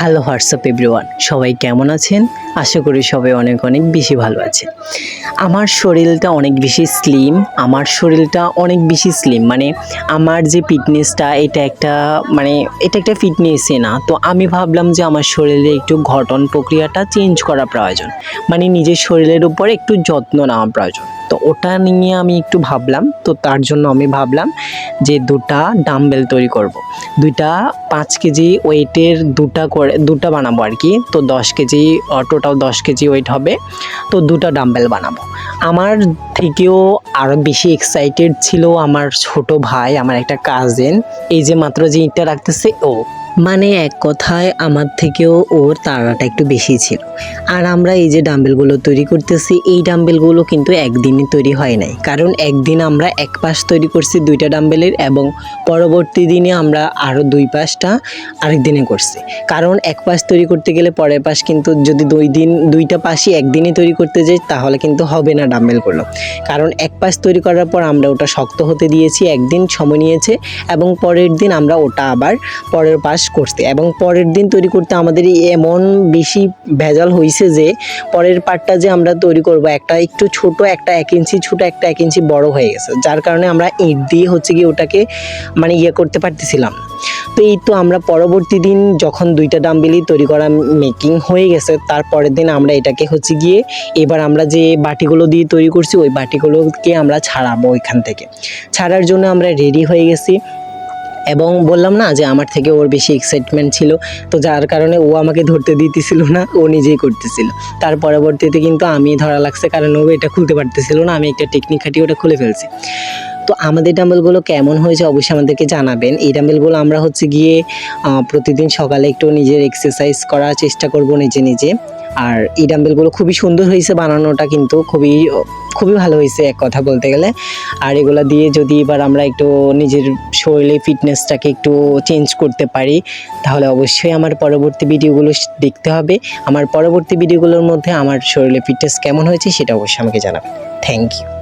Hello WhatsApp everyone, সবাই কেমন আছেন? আশা করি সবাই অনেক অনেক বেশি ভালো আছে। আমার শরীরটা অনেক বেশি স্লিম, মানে আমার যে ফিটনেসটা এটা একটা ফিটনেসই না। তো আমি ভাবলাম যে আমার শরীরে একটু গঠন প্রক্রিয়াটা চেঞ্জ করা প্রয়োজন, মানে নিজের শরীরের উপর একটু যত্ন নেওয়া প্রয়োজন। তো ওটা নিয়ে আমি একটু ভাবলাম, তো তার জন্য আমি ভাবলাম যে দুটা ডাম্বেল তৈরি করব। দুইটা 5 কেজি ওয়েটের দুটা বানাবো আর কি। তো 10 কেজি, টোটাল 10 কেজি ওয়েট হবে। তো দুটা ডাম্বেল বানাবো। আমার থেকেও আরও বেশি এক্সাইটেড ছিল আমার ছোট ভাই, আমার একটা কাজিন। এই যে মাত্র যে ইটটা রাখতেছে ও, মানে এক কথায় আমার থেকেও ওর তাড়াটা একটু বেশি ছিল। আর আমরা এই যে ডাম্বেলগুলো তৈরি করতেছি, এই ডাম্বেলগুলো কিন্তু একদিনই তৈরি হয় নাই, কারণ একদিন আমরা এক পাশ তৈরি করছি দুইটা ডাম্বেলের, এবং পরবর্তী দিনে আমরা আরও দুই পাশটা আরেক দিনে করছি। কারণ এক পাশ তৈরি করতে গেলে পরের পাশ কিন্তু যদি দুইটা পাশই একদিনই তৈরি করতে যাই তাহলে কিন্তু হবে না ডাম্বেলগুলো। কারণ এক পাশ তৈরি করার পর আমরা ওটা শক্ত হতে দিয়েছি, একদিন সময় নিয়েছে, এবং পরের দিন আমরা ওটা আবার পরের পাশ করতে, এবং পরের দিন তৈরি করতে আমাদের এমন বেশি ভেজাল হয়েছে যে পরের পার্টটা যে আমরা তৈরি করব একটা একটু ছোট, একটা 1 ইঞ্চি ছোট, একটা 1 ইঞ্চি বড় হয়ে গেছে, যার কারণে আমরা ইট দিয়ে ওটাকে করতে পারতেছিলাম। তো এই তো আমরা পরবর্তী দিন যখন দুইটা ডাম্বেলই তৈরি করা মেকিং হয়ে গেছে, তারপরের দিন আমরা এটাকে এবার আমরা যে বাটিগুলো দিয়ে তৈরি করছি ওই বাটিগুলোকে আমরা ছাড়াবো। ওইখান থেকে ছাড়ার জন্য আমরা রেডি হয়ে গেছি, এবং বললাম না যে আমার থেকে ওর বেশি এক্সাইটমেন্ট ছিল, তো যার কারণে ও আমাকে ধরতে দিতেছিল না, ও নিজেই করতেছিল। তার পরবর্তীতে কিন্তু আমি ধরা লাগছে, কারণ ও এটা খুলতে পারতেছিল না, আমি একটা টেকনিক খাটিয়ে ওটা খুলে ফেলছি। তো আমাদের ডাম্বেলগুলো কেমন হয়েছে অবশ্যই আমাদেরকে জানাবেন। এই ডাম্বেলগুলো আমরা প্রতিদিন সকালে একটু নিজের এক্সারসাইজ করার চেষ্টা করব নিজে। আর এই ডাম্বেলগুলো খুবই সুন্দর হয়েছে, বানানোটা কিন্তু খুবই ভালো হয়েছে এক কথা বলতে গেলে। আর এগুলা দিয়ে যদি এবার আমরা একটু নিজের শরীরে ফিটনেসটাকে একটু চেঞ্জ করতে পারি, তাহলে অবশ্যই আমার পরবর্তী ভিডিওগুলো দেখতে হবে। আমার পরবর্তী ভিডিওগুলোর মধ্যে আমার শরীরে ফিটনেস কেমন হয়েছে সেটা অবশ্যই আমাকে জানাবেন। Thank you.